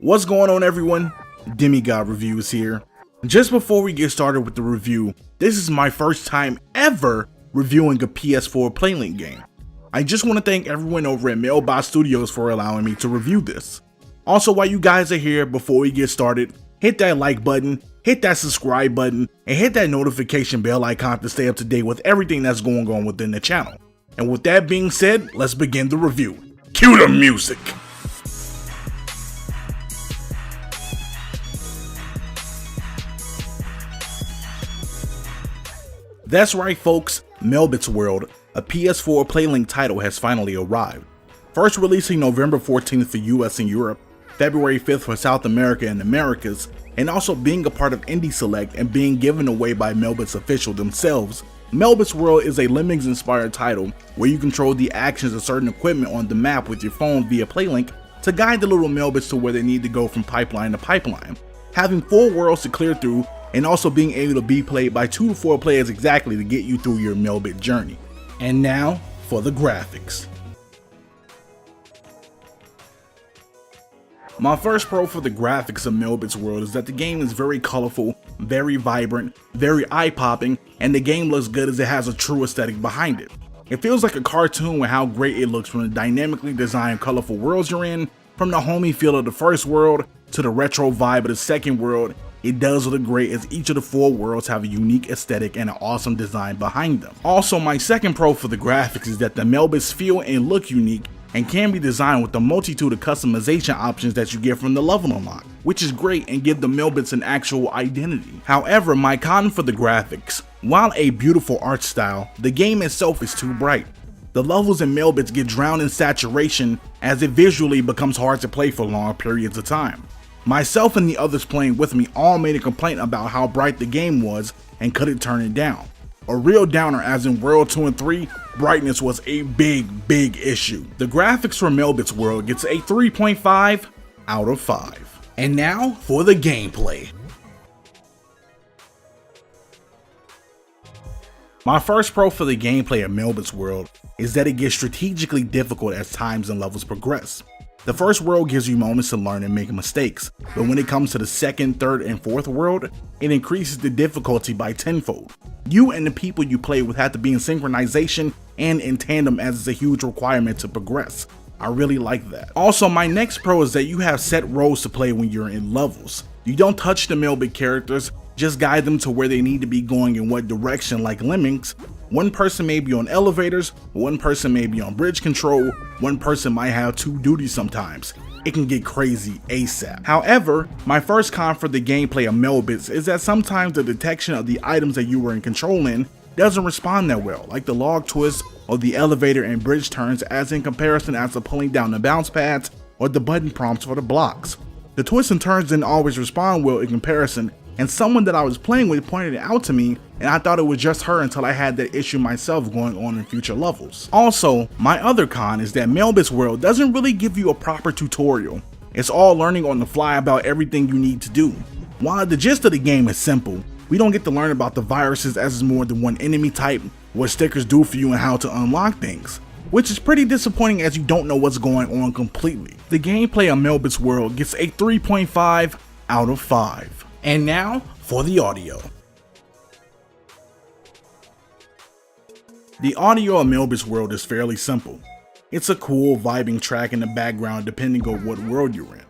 What's going on, everyone? DemiGodReviews here. Just before we get started with the review, this is my first time ever reviewing a PS4 PlayLink game. I just want to thank everyone over at Melbot Studios for allowing me to review this. Also, while you guys are here, before we get started, hit that like button, hit that subscribe button, and hit that notification bell icon to stay up to date with everything that's going on within the channel. And with that being said, let's begin the review. Cue the music! That's right, folks, Melbits World, a PS4 PlayLink title, has finally arrived. First releasing November 14th for US and Europe, February 5th for South America and Americas, and also being a part of Indie Select and being given away by Melbits official themselves, Melbits World is a Lemmings-inspired title where you control the actions of certain equipment on the map with your phone via PlayLink to guide the little Melbits to where they need to go from pipeline to pipeline, having 4 worlds to clear through, and also being able to be played by 2 to 4 players exactly to get you through your Melbit journey. And now for the graphics. My first pro for the graphics of Melbits World is that the game is very colorful, very vibrant, very eye-popping, and the game looks good as it has a true aesthetic behind it. It feels like a cartoon with how great it looks from the dynamically designed colorful worlds you're in, from the homey feel of the first world to the retro vibe of the second world. It does look great as each of the 4 worlds have a unique aesthetic and an awesome design behind them. Also, my second pro for the graphics is that the Melbits feel and look unique and can be designed with the multitude of customization options that you get from the level unlock, which is great and give the Melbits an actual identity. However, my con for the graphics: while a beautiful art style, the game itself is too bright. The levels in Melbits get drowned in saturation as it visually becomes hard to play for long periods of time. Myself and the others playing with me all made a complaint about how bright the game was and couldn't turn it down. A real downer, as in World 2 and 3, brightness was a big issue. The graphics for Melbits World gets a 3.5 out of 5. And now for the gameplay. My first pro for the gameplay of Melbits World is that it gets strategically difficult as times and levels progress. The first world gives you moments to learn and make mistakes, but when it comes to the second, third, and fourth world, it increases the difficulty by tenfold. You and the people you play with have to be in synchronization and in tandem, as it's a huge requirement to progress. I really like that. Also, my next pro is that you have set roles to play when you're in levels. You don't touch the Melbit characters, just guide them to where they need to be going in what direction. Like Lemmings, one person may be on elevators, one person may be on bridge control, one person might have 2 duties sometimes. It can get crazy ASAP. However, my first con for the gameplay of Melbits is that sometimes the detection of the items that you were in control in doesn't respond that well, like the log twist or the elevator and bridge turns, as in comparison as to pulling down the bounce pads or the button prompts for the blocks. The twists and turns didn't always respond well in comparison, and someone that I was playing with pointed it out to me, and I thought it was just her until I had that issue myself going on in future levels. Also, my other con is that Melbits World doesn't really give you a proper tutorial. It's all learning on the fly about everything you need to do. While the gist of the game is simple, we don't get to learn about the viruses as it's more than one enemy type, what stickers do for you, and how to unlock things, which is pretty disappointing as you don't know what's going on completely. The gameplay of Melbits World gets a 3.5 out of 5. And now for the audio. The audio of Melbits World is fairly simple. It's a cool, vibing track in the background depending on what world you're in.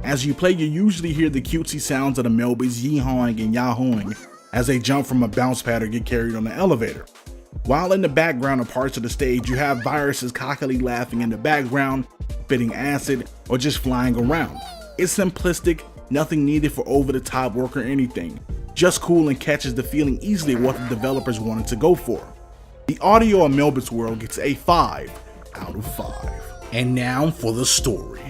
As you play, you usually hear the cutesy sounds of the Melbits yee-hawing and yahooing as they jump from a bounce pad or get carried on an elevator. While in the background of parts of the stage, you have viruses cockily laughing in the background, spitting acid, or just flying around. It's simplistic, nothing needed for over-the-top work or anything. Just cool and catches the feeling easily of what the developers wanted to go for. The audio of Melbits World gets a 5 out of 5. And now for the story.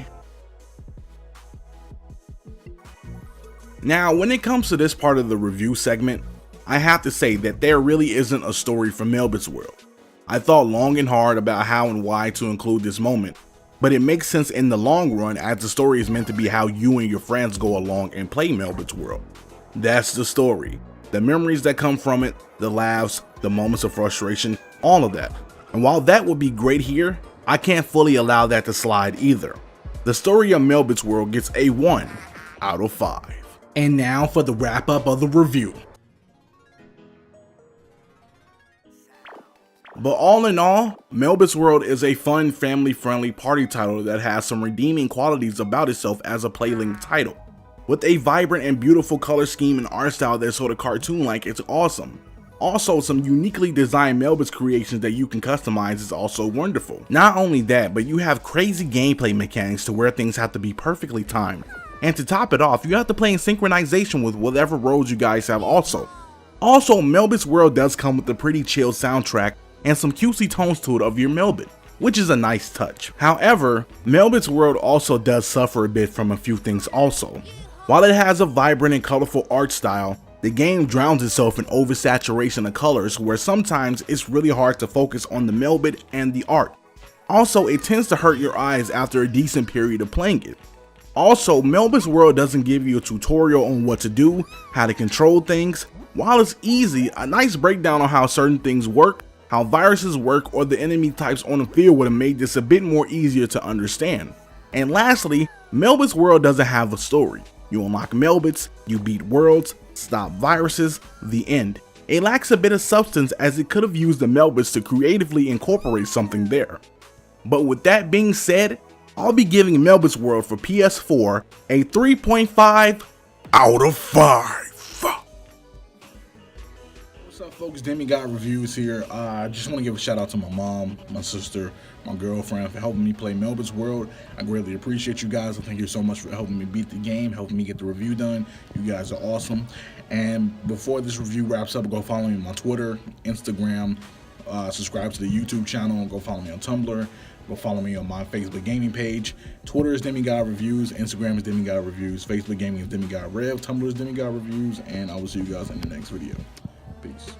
Now, when it comes to this part of the review segment, I have to say that there really isn't a story for Melbits World. I thought long and hard about how and why to include this moment, but it makes sense in the long run as the story is meant to be how you and your friends go along and play Melbits World. That's the story. The memories that come from it, the laughs, the moments of frustration, all of that. And while that would be great here, I can't fully allow that to slide either. The story of Melbits World gets a 1 out of 5. And now for the wrap up of the review. But all in all, Melbits World is a fun, family-friendly party title that has some redeeming qualities about itself as a PlayLink title. With a vibrant and beautiful color scheme and art style that's sort of cartoon-like, it's awesome. Also, some uniquely designed Melbits creations that you can customize is also wonderful. Not only that, but you have crazy gameplay mechanics to where things have to be perfectly timed. And to top it off, you have to play in synchronization with whatever roles you guys have also. Also, Melbits World does come with a pretty chill soundtrack and some cutesy tones to it of your Melbit, which is a nice touch. However, Melbits World also does suffer a bit from a few things also. While it has a vibrant and colorful art style, the game drowns itself in oversaturation of colors where sometimes it's really hard to focus on the Melbit and the art. Also, it tends to hurt your eyes after a decent period of playing it. Also, Melbits World doesn't give you a tutorial on what to do, how to control things. While it's easy, a nice breakdown on how certain things work, how viruses work, or the enemy types on the field would have made this a bit more easier to understand. And lastly, Melbits World doesn't have a story. You unlock Melbits, you beat worlds, stop viruses, the end. It lacks a bit of substance as it could have used the Melbits to creatively incorporate something there. But with that being said, I'll be giving Melbits World for PS4 a 3.5 out of 5. What's up folks, DemiGodReviews here. I just want to give a shout out to my mom, my sister, my girlfriend for helping me play Melbits World. I greatly appreciate you guys. I thank you so much for helping me beat the game, helping me get the review done. You guys are awesome. And before this review wraps up, go follow me on my Twitter, Instagram, subscribe to the YouTube channel, and go follow me on Tumblr. Go follow me on my Facebook gaming page. Twitter is DemiGodReviews, Instagram is DemiGodReviews, Facebook gaming is DemiGodRev, Tumblr is DemiGodReviews, and I will see you guys in the next video. Peace.